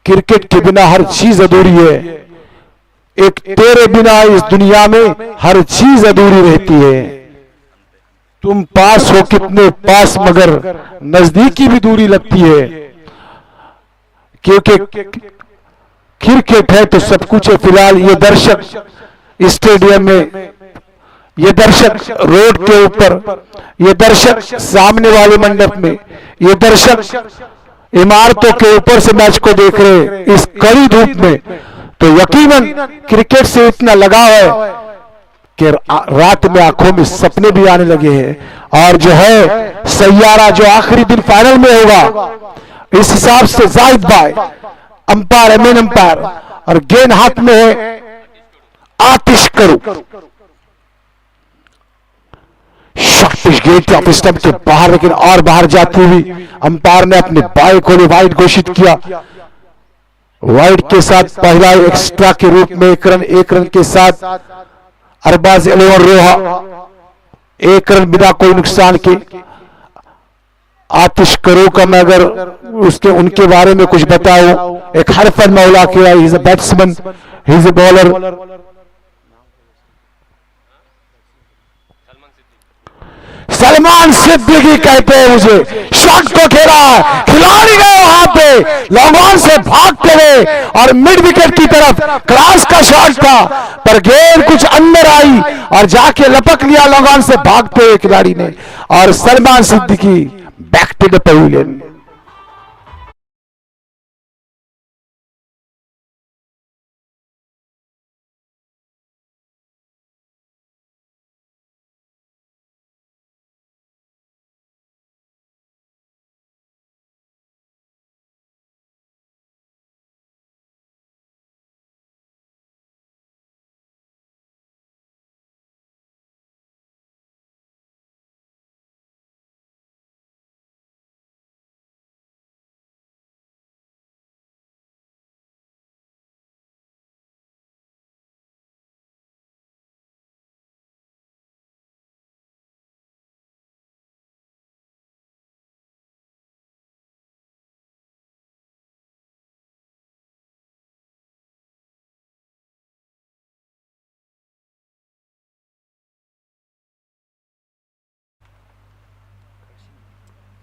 Cricket के बिना हर चीज अधूरी है। एक तेरे बिना इस दुनिया में हर चीज अधूरी रहती है। तुम पास हो कितने पास, मगर नजदीकी भी दूरी लगती है। क्योंकि क्रिकेट है तो सब कुछ है। फिलहाल ये दर्शक स्टेडियम में, ये दर्शक रोड के ऊपर, ये दर्शक सामने वाले मंडप में, ये दर्शक इमारतों के ऊपर से मैच को देख रहे हैं इस कड़ी धूप में, तो यकीनन क्रिकेट से इतना लगाव है कि रात में आंखों में सपने भी आने लगे हैं। और जो है सैयारा जो आखिरी दिन फाइनल में होगा, इस हिसाब से जाहिद भाई अंपायर, मेन अंपायर, और गेंद हाथ में है आतिश करो। शॉर्ट गेट ऑफ स्टंप के बाहर, लेकिन और बाहर जाती हुई अंपायर ने अपने बाई को वाइड घोषित किया। वाइड के साथ पहला एक्स्ट्रा के रूप में एक रन के साथ अरबाज 11 रोहा, एक रन बिना कोई नुकसान के। आतिश करो का मैं अगर उसके उनके बारे में कुछ बताऊं, एक हरफन मौला किया, he is a batsman, he is a bowler. Salman Siddiqui कहते हैं मुझे, शॉट को खेला, खिलाड़ी गए वहां पे, लॉन्ग ऑन से भागते हुए और मिड विकेट की तरफ क्रॉस का शॉट था, पर गेंद कुछ अंदर आई और जाके लपक लिया लॉन्ग ऑन से भागते हुए खिलाड़ी ने, और Salman Siddiqui back to the pavilion.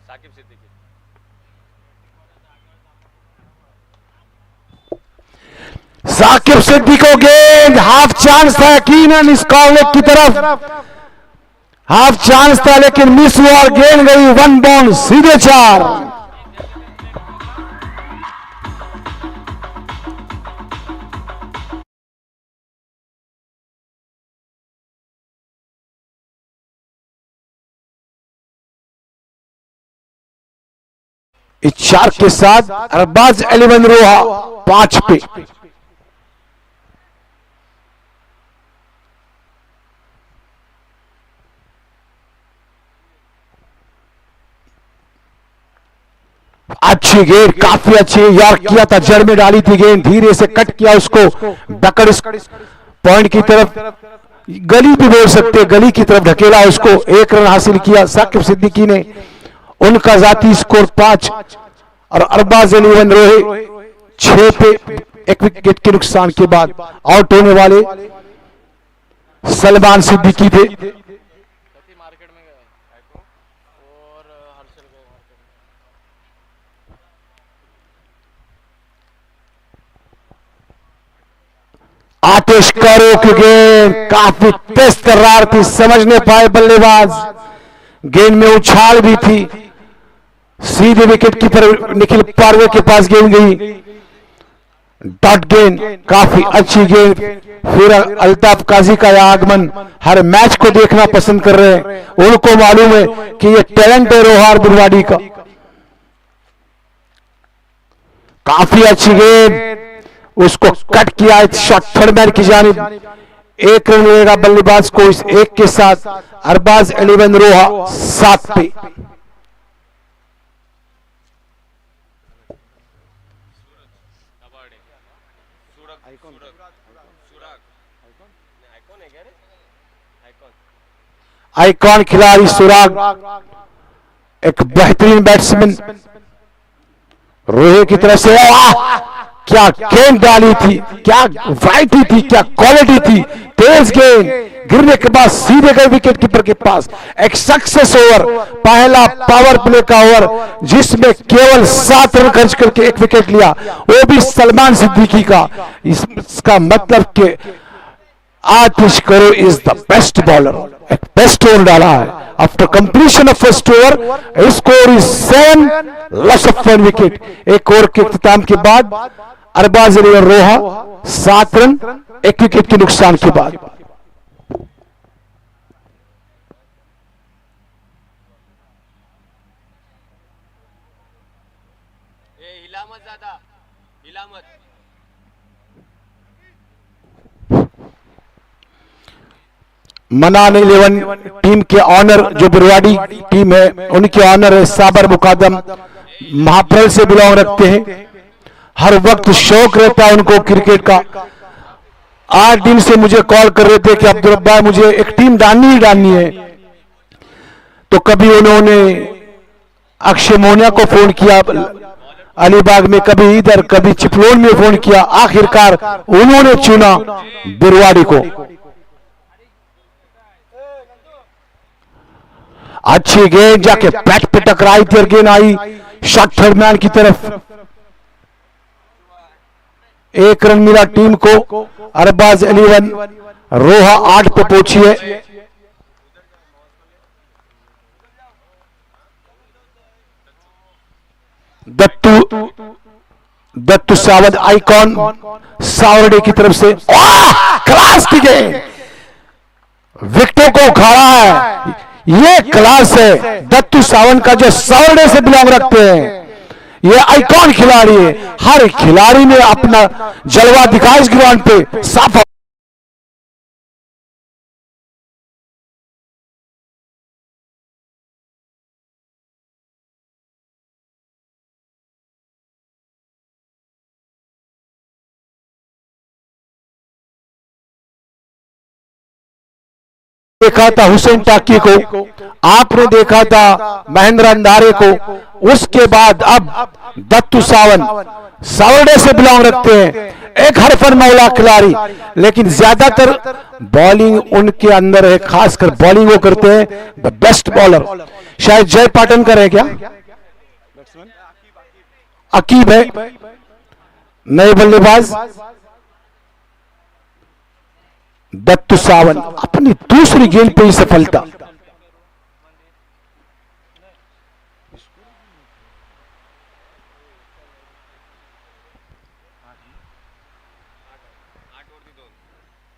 Saqib Siddiqui, Saqib Siddiqui को गेंद हाफ चांस था, यकीनन इस कॉर्नर की तरफ हाफ चांस था, लेकिन मिस हुआ और गेंद गई वन बाउंड सीधे 4। इस 4 के साथ अरबाज 11 रोहा 5 पे। अच्छी गेंद, काफी अच्छी यार किया था, जड़ में डाली थी गेंद, धीरे से कट किया उसको डकड़ पॉइंट की तरफ, गली भी बोल सकते, गली की तरफ ढकेला उसको, 1 रन हासिल किया साकिब सिद्दीकी ने। उनका जाती स्कोर 5 और अरबाज 11 रोहे 6 पे। 1 विकेट के नुकसान के बाद आउट होने वाले सलमान सिद्दीकी थे। आतिश करो की गेंद काफी तेज तर्रार थी, समझ नहीं पाए बल्लेबाज, गेंद में उछाल भी थी, सीधे विकेट कीपर निखिल पारवे के पास गेंद गई, डॉट गेंद, काफी अच्छी गेंद। फिर अल्ताफ काजी का आगमन, हर मैच को देखना पसंद कर रहे हैं, उनको मालूम है कि ये टैलेंट है रोहार बुरवाड़ी का। काफी अच्छी गेंद, उसको कट किया, शॉट थर्ड मैन की जानिब, 1 रन मिलेगा बल्लेबाज को इस 1 के साथ। अरबाज 11 रोहा 7 पे। आइकॉन खिलाड़ी सुराग, एक बेहतरीन बैट्समैन, रोहे की तरफ से क्या गेंद डाली थी, क्या वैरायटी थी, क्या क्वालिटी थी। तेज गेंद गिरने के बाद सीधे गए विकेट कीपर के पास। एक सक्सेस ओवर, पहला पावर प्ले का ओवर जिसमें केवल 7 रन खर्च करके एक विकेट लिया, वो भी सलमान सिद्दीकी का। इसका मतलब कि आतिश करो इज द बेस्ट बॉलर, एक बेस्ट ओवर डाला है। After completion of first over score is 7, loss of 1 wicket. एक ओवर के इख्तिताम के बाद अरबाज अली और रोहा 7 रन 1 विकेट के नुकसान के बाद। मनान 11 टीम के ऑनर जो बुरवाड़ी टीम है, उनके ऑनर है साबर मुकादम, महाप्रल से बिलोंग रखते हैं। हर वक्त शौक रहता है उनको क्रिकेट का। 8 दिन से मुझे कॉल कर रहे थे कि अब्दुल रब्बार मुझे एक टीम डालनी ही डालनी है। तो कभी उन्होंने अक्षय मोनिया को फोन किया अलीबाग में, कभी इधर, कभी चिपलोन में फोन किया। आखिरकार उन्होंने चुना बुरवाड़ी को। अच्छी गेंद जाके बैट पे टकराई थी और गेंद आई शॉर्ट थर्ड मैन की तरफ। 1 रन मिला टीम को। अरबाज 11, रोहा 8 पे पहुंची है। दत्तू सावंत आइकॉन सावरडे की तरफ से क्लास की गेंद, विकेटों को उखाड़ा है। ये क्लास है दत्तू सावंत का जो सावरडे से बिलोंग रखते हैं। ये आइकॉन खिलाड़ी है। हर खिलाड़ी ने अपना जलवा दिखाया इस ग्राउंड पे। साफ देखा था हुसैन टाकी को, आपने देखा था महेंद्र अंधारे को। उसके बाद अब दत्तू सावंत सावरडे से बिलोंग रखते हैं। एक हरफन मौला खिलाड़ी, लेकिन ज्यादातर बॉलिंग उनके अंदर है, खासकर बॉलिंग वो करते हैं। द बेस्ट बॉलर शायद जय पाटनकर है क्या, अकीब है नए बल्लेबाज। दत्तू सावंत अपनी दूसरी गेंद पे ही सफलता।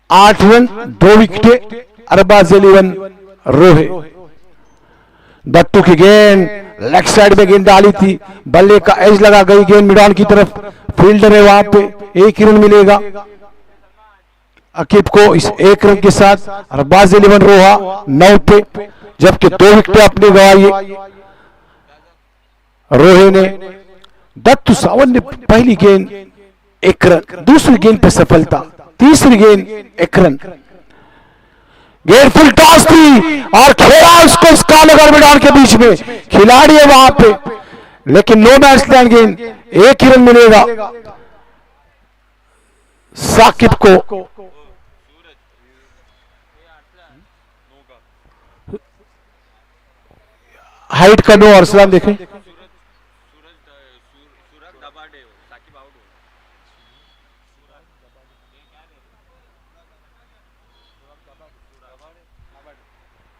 आठ रन 2 विकेटें, अरबाज 11 रोहे। दत्तू की गेंद लेग साइड में गेंद डाली थी, बल्ले का एज लगा गई गेंद मिड ऑन की तरफ। फील्डर है वहां पे, 1 रन मिलेगा अकीब को इस 1 रन के साथ। अरबाज 11 रोहा 9 पे, जबकि 2 विकेटें अपने गंवाई रोहे ने। दत्तू सावंत ने पहली गेंद 1 रन, दूसरी गेंद पे सफलता, तीसरी गेंद 1 रन। गेंद फुल टॉस थी और खेला उसको स्कालगर मैदान के बीच में, खिलाड़ी है वहां पे, लेकिन नो मैच लैंड गेंद, 1 ही रन मिलेगा साकिब को। हाइट का नो, अरसलान देखें।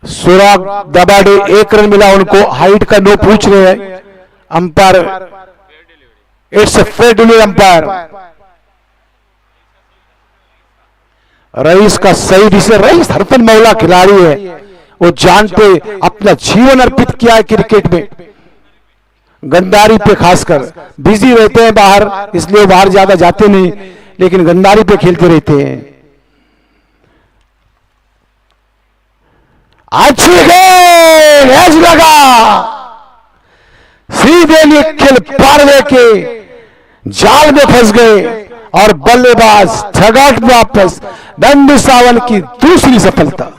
सुराग दबाडे 1 रन मिला उनको। हाइट का नो पूछ रहे हैं umpire, it's a fair delivery umpire. Rais का सही डिसीजन। रईस हरफन मौला खिलाड़ी है, वो जानते अपना जीवन अर्पित किया है क्रिकेट में। गंदारी पे खासकर बिजी रहते हैं बाहर, इसलिए बाहर ज्यादा जाते नहीं, लेकिन गंदारी पे खेलते रहते हैं। अच्छी गेंद, एज लगा, सीधे निखिल पारवे के जाल में फंस गए और बल्लेबाज ठगाट वापस। दत्तू सावंत की दूसरी सफलता।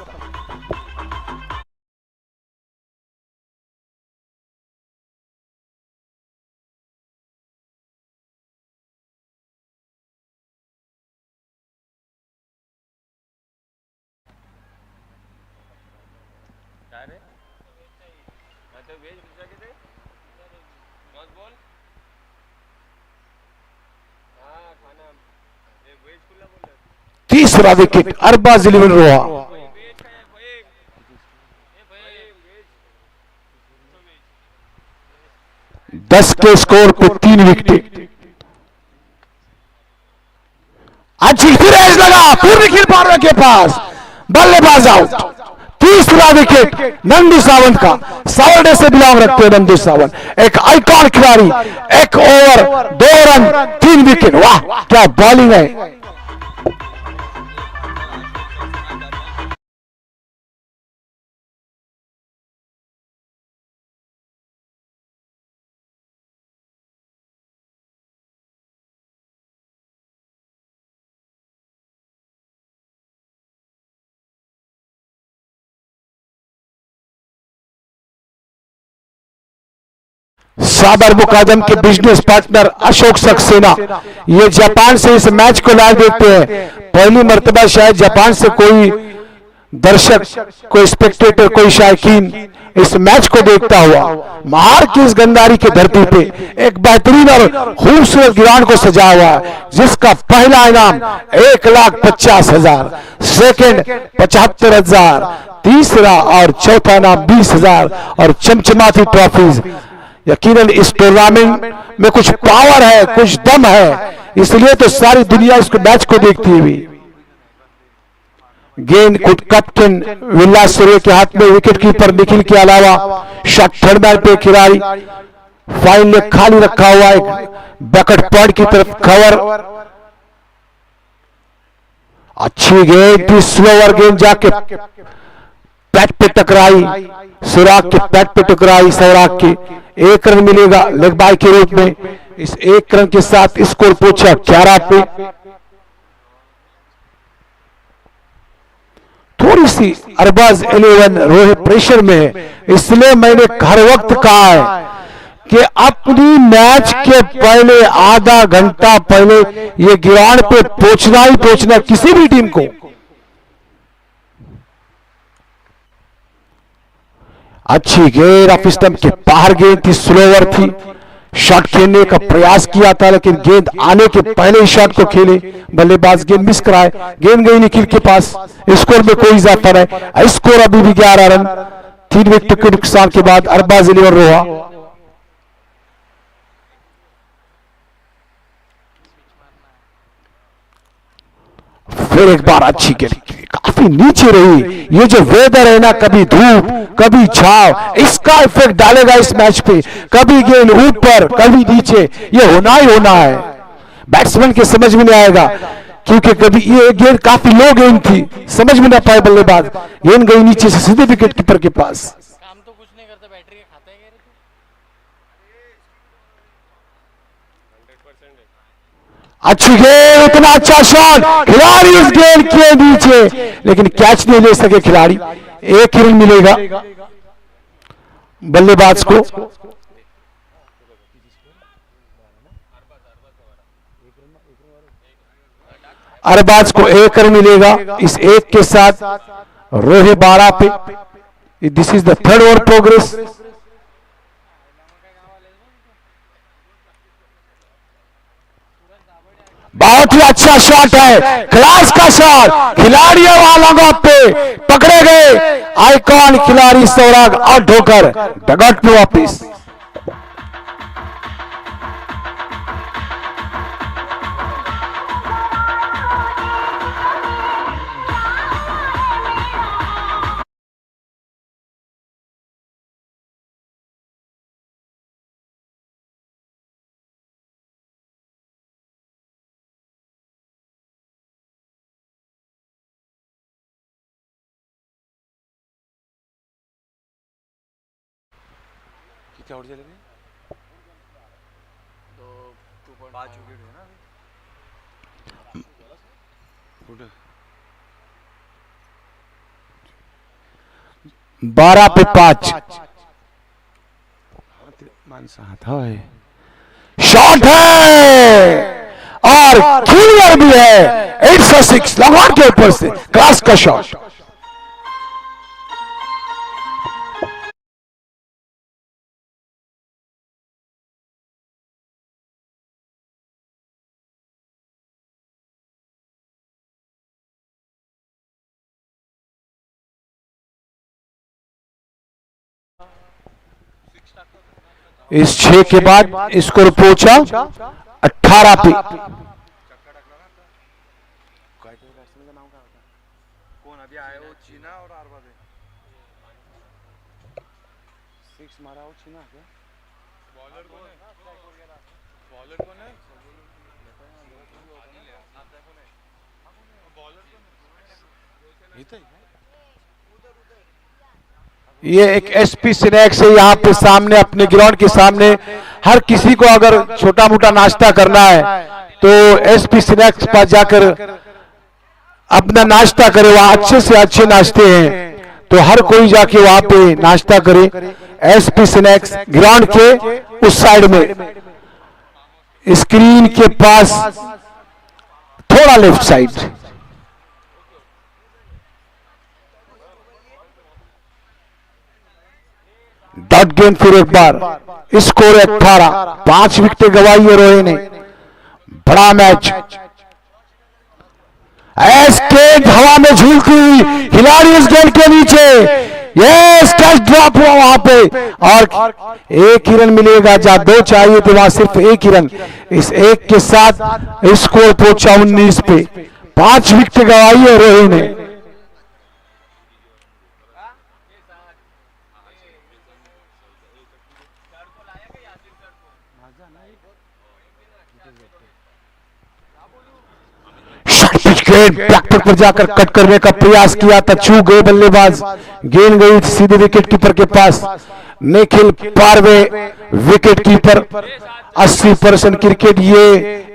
तीसरा विकेट अरबाज 11 रोहा। 10 के स्कोर पे 3 विकेट। अच्छी फिर एज लगा पूर्व खिल पारवे के पास, बल्लेबाज आउट। तीसरा विकेट नंदू सावंत का। सावरडे से बिलोंग रखते हैं नंदू सावंत, एक आइकॉन खिलाड़ी। 1 ओवर 2 रन 3 विकेट। वाह क्या बॉलिंग है। साबर मुकादम के बिजनेस पार्टनर अशोक सक्सेना ये जापान से इस मैच को लाइव देखते हैं। पहली मर्तबा शायद जापान से कोई दर्शक, कोई स्पेक्टेटर, कोई शायकीन इस मैच को देखता हुआ। महार की इस गंदारी की धरती पे एक बेहतरीन और खूबसूरत ग्राउंड को सजा हुआ है, जिसका पहला इनाम 1,50,000, सेकंड 75,000, तीसरा और चौथा इनाम 20,000 और चमचमाती ट्रॉफीज। यकीनन इस टूर्नामेंट में कुछ पावर है, कुछ दम है, इसलिए तो सारी दुनिया इसको मैच को देखती हुई। गेंद कैप्टन विलास सूर्य के हाथ में, विकेट कीपर निखिल के अलावा शॉट थर्ड पे खिलाड़ी फाइन ने खाली रखा हुआ एक बैकअट पॉइंट की तरफ कवर। अच्छी गेंद थी, स्लोवर गेंद जाके पैट पे टकराई, सुराग के पैट पे टकराई सौराग की। 1 रन मिलेगा लेग बाय के रूप में। इस 1 रन के साथ स्कोर पहुंचा 11 पे। थोड़ी सी अरबाज 11 रोहे प्रेशर में है, इसलिए मैंने हर वक्त कहा है कि अपनी मैच के पहले आधा घंटा पहले ये ग्राउंड पे पहुंचना ही पहुंचना किसी भी टीम को। अच्छी गेंद ऑफ स्टंप के बाहर गेंद थी, स्लोवर थी। शॉट खेलने का प्रयास किया था लेकिन गेंद आने के पहले ही शॉट को खेले, बल्लेबाज गेंद मिस कराए। गेंद गई निखिल के पास, स्कोर में कोई इजाफा नहीं। स्कोर अभी भी 11 रन। 3 विकेट के नुकसान के बाद अरबाज 11 रोहा। फिर एक बार अच्छी गेंद, काफी नीचे रही। ये जो वेदर है ना, कभी धूप कभी छाव, इसका इफेक्ट डालेगा इस मैच पे। कभी गेंद ऊपर कभी नीचे, ये होना ही होना है। बैट्समैन के समझ में नहीं आएगा, क्योंकि कभी ये गेंद काफी लो गेंद थी, समझ में ना पाए बल्लेबाज। गेंद गई नीचे से सीधे विकेट कीपर के पास। काम तो कुछ नहीं करता, बैटरी के खाता है। अच्छी गेंद, इतना अच्छा शॉट, खिलाड़ी इस गेंद के नीचे लेकिन कैच नहीं ले सके खिलाड़ी। 1 रन मिलेगा बल्लेबाज को। अरबाज को 1 रन मिलेगा। इस 1 के साथ रोहे 12 पे। This is the 3rd over progress. बहुत ही अच्छा शॉट है, क्लास का शॉट, खिलाड़ियों वालों पे पकड़े गए आइकॉन खिलाड़ी सौराग आउट होकर डगआउट में वापिस। क्या और चले गए? 5 विकेट है ना अभी। 12 पे 5। शॉट है और क्लियर भी है। 806 लगान के ऊपर से क्लास का शॉट। इस 6 के बाद स्कोर पहुंचा 18 पे। कौन अभी आया वो चीना और अरबाज है। 6 मारा वो चीना क्या? बॉलर कौन है? बॉलर कौन है? बॉलर कौन है? ये तो ये एक एसपी स्नैक्स है यहाँ पे सामने अपने ग्राउंड के सामने। हर किसी को अगर छोटा मोटा नाश्ता करना है तो एसपी स्नैक्स पर जाकर अपना नाश्ता करे। वहाँ अच्छे से अच्छे नाश्ते हैं तो हर कोई जाके वहाँ पे नाश्ता करे। एसपी स्नैक्स ग्राउंड के उस साइड में स्क्रीन के पास थोड़ा लेफ्ट साइड। डॉट गेंद फिर एक बार। स्कोर 18। 5 विकेटें गंवाई है रोहे ने। बड़ा मैच। गेंद हवा में झूलती हुई खिलाड़ी इस गेंद के नीचे। यस टच ड्रॉप हुआ वहां पे और एक ही रन मिलेगा। जहां 2 चाहिए थे वहां सिर्फ एक ही रन। इस एक के साथ स्कोर पहुंचा 19 पे। 5 विकेट गंवाई है रोहे ने। गेंद बैकफुट पर जाकर कट करने का प्रयास किया था, छू गए बल्लेबाज। गेंद गई सीधे विकेट कीपर के पास। निखिल पारवे विकेट कीपर। 80% क्रिकेट ये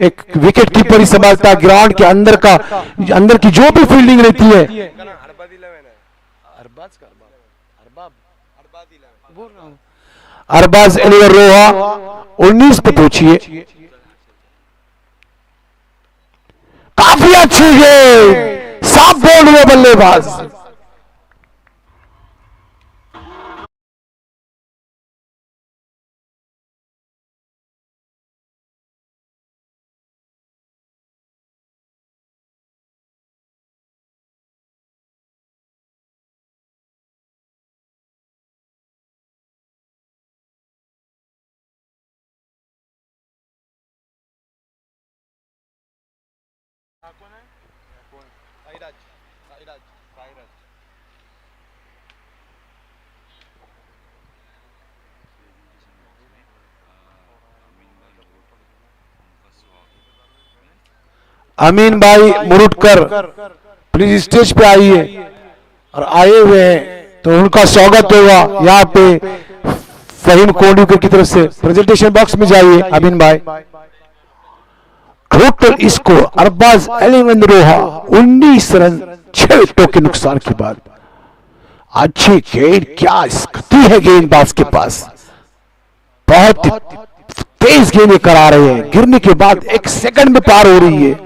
एक विकेट कीपर ही संभालता है। ग्राउंड के अंदर की जो भी फील्डिंग रहती है। अरबाज 11 रोहा 19 पे पहुंचिए। काफी अच्छी गेंद, साफ बोल्ड हुए बल्लेबाज। अमीन भाई मुरुटकर प्लीज स्टेज पे आइए और आए हुए हैं तो उनका स्वागत होगा। यहाँ पे फहीम कोंडूकर की तरफ से प्रेजेंटेशन बॉक्स में जाइए अमीन भाई। टोटल स्कोर अरबाज 11 रोहा 19 रन 6 विकेटों के नुकसान के बाद। अच्छी गेंद, क्या स्थिति है गेंदबाज के पास। बहुत तेज गेंदें करा रहे हैं। गिरने के बाद 1 सेकंड में पार हो रही है।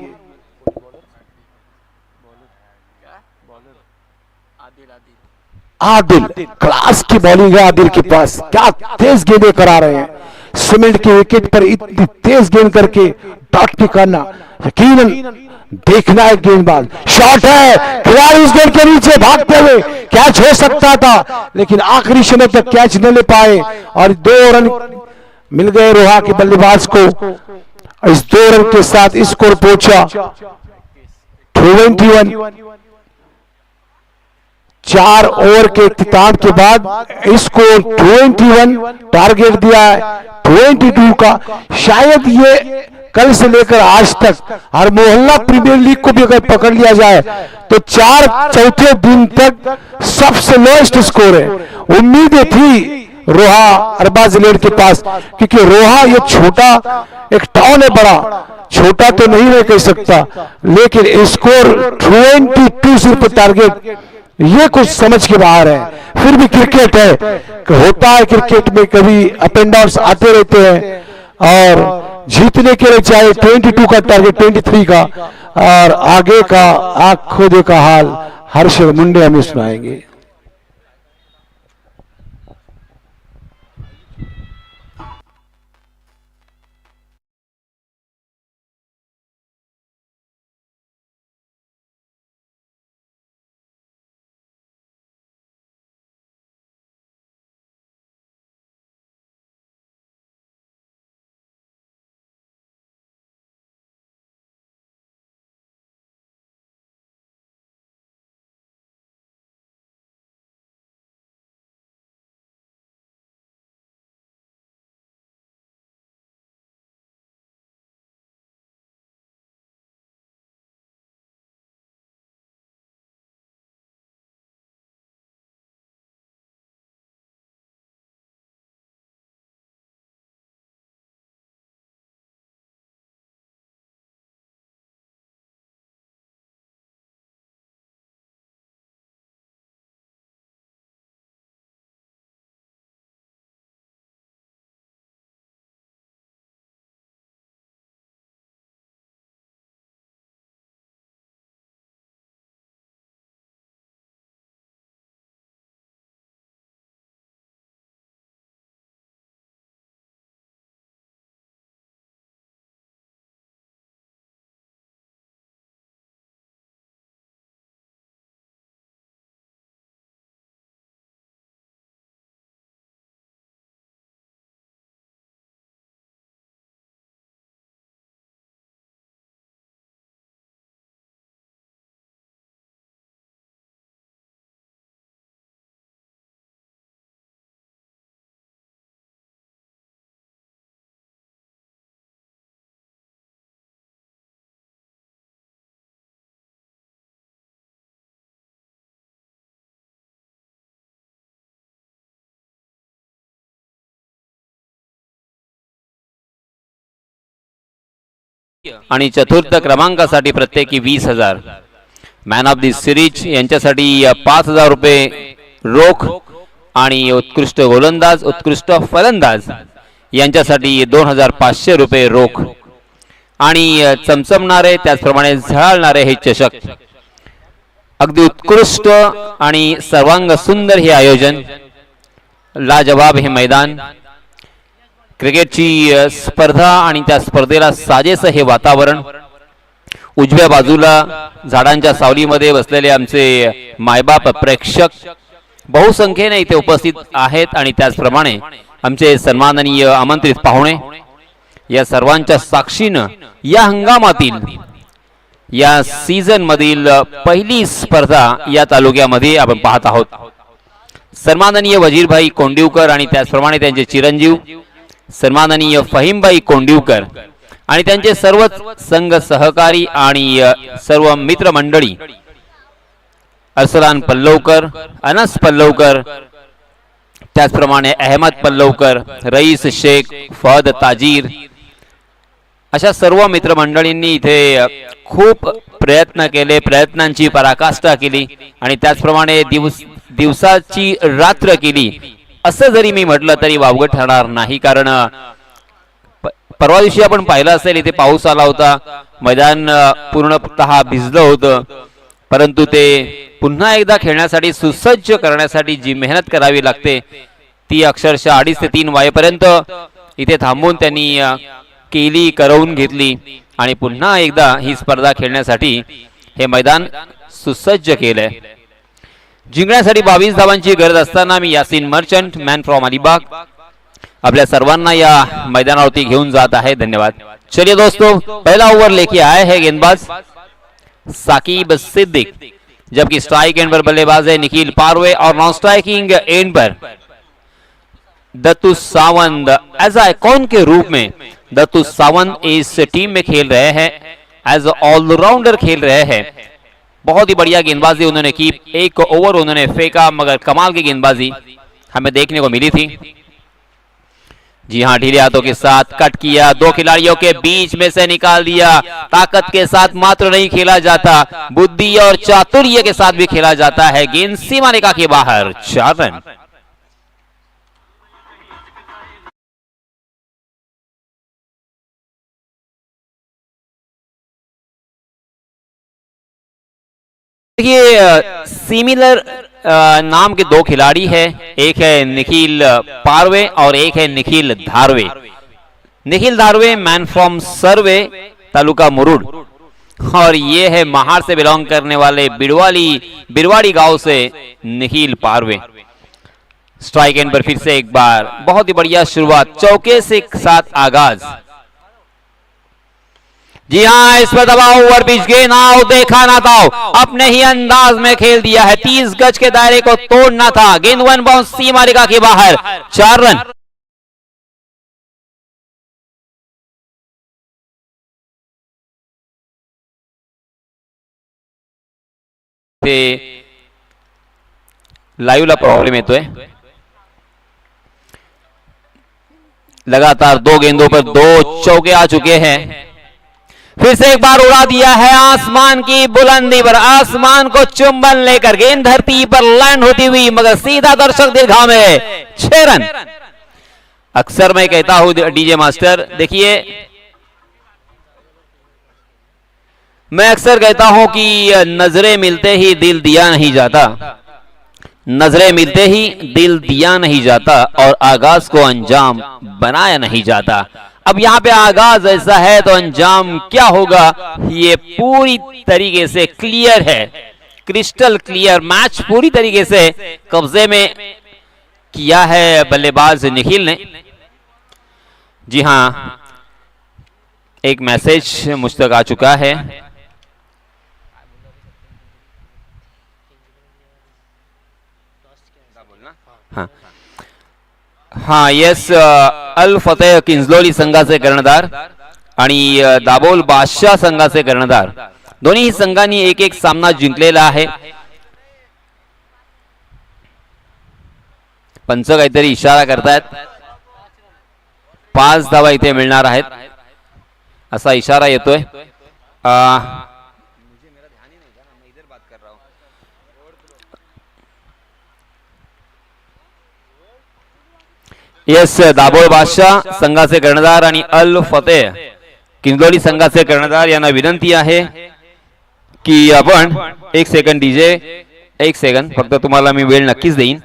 आदिल क्लास की बॉलिंग है आदिल के पास। क्या तेज गेंदें करा रहे हैं। सीमेंट के विकेट पर इतनी तेज गेंद करके डॉट निकालना यकीनन देखना है। गेंदबाज शॉट है, खिलाड़ी उस गेंद के नीचे भागते हुए कैच हो सकता था लेकिन आखिरी समय तक कैच न ले पाए और 2 रन मिल गए रोहा के बल्लेबाज को। इस 2 रन के साथ स्कोर पहुंचा 21। 4 ओवर के इख्तिताम के बाद स्कोर 21। टारगेट दिया है 22 का। शायद ये कल से लेकर आज तक और मोहल्ला प्रीमियर लीग को भी अगर पकड़ लिया जाए तो 4 चौथे दिन तक सबसे लोएस्ट स्कोर है। उम्मीदें थी रोहा अरबाज लेड के पास क्योंकि रोहा ये छोटा एक टाउन है। बड़ा छोटा तो नहीं मैं कह सकता लेकिन स्कोर 22 सिर्फ टारगेट, ये कुछ समझ के बाहर है। फिर भी क्रिकेट है, होता है क्रिकेट में कभी अप एंड डाउन आते रहते हैं और जीतने के लिए चाहे 22 का टारगेट 23 का और आगे का आंखों देखा हाल हर्ष मुंडे हमें सुनाएंगे। आणि चतुर्थ क्रमांकासाठी प्रत्येकी 20,000. मॅन ऑफ दी सिरीज यांच्यासाठी 5,000 रुपये रोख आणि उत्कृष्ट गोलंदाज उत्कृष्ट फलंदाज यांच्यासाठी 2,500 रुपये रोख आणि चमचमणारे त्याचप्रमाणे झळाळणारे हे चषक. अगदी उत्कृष्ट आणि सर्वांग सुंदर हे आयोजन, लाजवाब हे मैदान, क्रिकेटची स्पर्धा आणि त्या स्पर्धेला साजेस हे वातावरण. उजव्या बाजूला झाडांच्या सावलीमध्ये बसलेले आमचे मायबाप प्रेक्षक बहुसंख्येने इथे उपस्थित आहेत आणि त्याचप्रमाणे आमचे सन्माननीय आमंत्रित पाहुणे. या सर्वांच्या साक्षीनं या हंगामातील या सीझन मधील पहिली स्पर्धा या तालुक्यामध्ये आपण पाहत आहोत. सन्माननीय वजीरभाई कोंडिवकर आणि त्याचप्रमाणे त्यांचे चिरंजीव सन्माननीय फहीमभाई कोंडिवकर आणि त्यांचे सर्वच संघ सहकारी आणि सर्व मित्रमंडळी, अरसलान पल्लवकर, अनस पल्लवकर, त्याचप्रमाणे अहमद पल्लवकर, रईस शेख, फहद ताजीर, अशा सर्व मित्रमंडळींनी इथे खूप प्रयत्न केले, प्रयत्नांची पराकाष्ठा केली आणि त्याचप्रमाणे दिवसाची रात्र केली असं जरी मी म्हटलं तरी वावगं ठरणार नाही. कारण परवा दिवशी आपण पाहिलं असेल इथे पाऊस आला होता, मैदान पूर्णतः भिजलं होतं, परंतु ते पुन्हा एकदा खेळण्यासाठी सुसज्ज करण्यासाठी जी मेहनत करावी लागते ती अक्षरशः 2.5 ते 3 वाजेपर्यंत इथे थांबून त्यांनी केली, करवून घेतली आणि पुन्हा एकदा ही स्पर्धा खेळण्यासाठी हे मैदान सुसज्ज केलंय. जिंकण्यासाठी 22 धावांची गरज असताना मी यासीन मर्चंट, मॅन फ्रॉम अलिबाग, आपल्या सर्वांना या मैदानावरती घेऊन जात आहे. धन्यवाद. चलिए दोस्तों, पहला ओवर लेके आए हैं गेंदबाज साकिब सिद्दीक, जबकि स्ट्राइक एंड पर बल्लेबाज है निखिल पारवे और नॉन स्ट्राइकिंग एंड पर दत्तू सावंत. एज आइकॉन के रूप में दत्तू सावंत इस टीम में खेल रहे हैं, एज ऑलराउंडर खेल रहे हैं. बहुत ही बढ़िया गेंदबाजी उन्होंने की. एक ओवर उन्होंने फेंका मगर कमाल की गेंदबाजी हमें देखने को मिली थी. जी हां, ढीले हाथों के साथ कट किया, 2 खिलाड़ियों के बीच में से निकाल दिया. ताकत के साथ मात्र नहीं खेला जाता, बुद्धि और चातुर्य के साथ भी खेला जाता है. गेंद सीमा रेखा के बाहर, 4 रन. देखिए सिमिलर नाम के 2 खिलाड़ी हैं, एक है निखिल पारवे और एक है निखिल धारवे. निखिल धारवे मैन फ्रॉम सर्वे, तालुका मुरुड, और ये है महार से बिलोंग करने वाले बिरवाड़ी गांव से निखिल पारवे. स्ट्राइक एंड पर फिर से एक बार बहुत ही बढ़िया शुरुआत, चौके से साथ आगाज. जी हाँ, इस पर दबाव ओवर पिच गेंद आओ, देखा ना था, अपने ही अंदाज में खेल दिया है. 30 गज के दायरे को तोड़ना था. गेंद 1 बाउंस सीमा रेखा के बाहर, 4 रन. लाईव्हला प्रॉब्लेम येतोय. लगातार 2 गेंदों पर 2 चौके आ चुके हैं. फिर से एक बार उड़ा दिया है आसमान की बुलंदी पर, आसमान को चुंबन लेकर गेंद धरती पर लैंड होती हुई मगर सीधा दर्शक दीर्घा में, 6 रन. अक्सर मैं कहता हूं डीजे मास्टर, देखिए मैं अक्सर कहता हूं कि नजरें मिलते ही दिल दिया नहीं जाता, नजरें मिलते ही दिल दिया नहीं जाता और आगाज को अंजाम बनाया नहीं जाता. अब यहाँ पे आगाज ऐसा है तो अंजाम क्या होगा ये पूरी तरीके से क्लियर है, क्रिस्टल क्लियर. मैच पूरी तरीके से कब्जे में किया है बल्लेबाज निखिल ने. जी हाँ, एक मैसेज मुझ तक आ चुका है. हाँ हाँ, येस, अल फतेह किंजलोली संघाचे कर्णधार आणि दाबोल बादशाह संघाचे कर्णधार, दोन्ही संघांनी 1-1 सामना जिंकलेला आहे. पंच काहीतरी इशारा करतायत. 5 धावा इथे मिळणार आहेत. असा इशारा येतोय. येस, दाभोळ बादशाह संघाचे कर्णधार आणि अल फतेह किंजलोळी संघाचे कर्णधार यांना विनंती आहे की आपण 1 सेकंद डीजे, 1 सेकंद फक्त तुम्हाला मी वेळ नक्कीच देईन,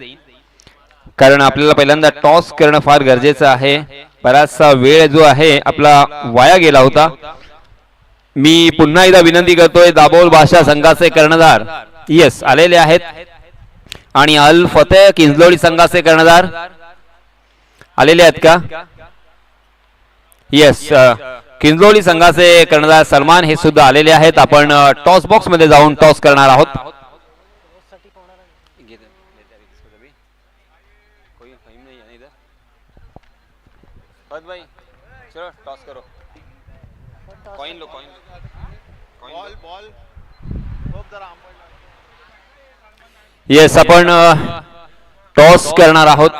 कारण आपल्याला पहिल्यांदा टॉस करणं फार गरजेचं आहे. बराचसा वेळ जो आहे आपला वाया गेला होता. मी पुन्हा एकदा विनंती करतोय, दाभोळ बादशाह संघाचे कर्णधार येस आलेले आहेत आणि अल फतेह किंजलोळी संघाचे कर्णधार आलेले आहेत का? येस, किंजलोळी संघाचे कर्णधार सलमान हे सुद्धा आलेले आहेत. आपण टॉस बॉक्स मध्ये जाऊन टॉस करणार आहोत. येस, आपण टॉस करणार आहोत.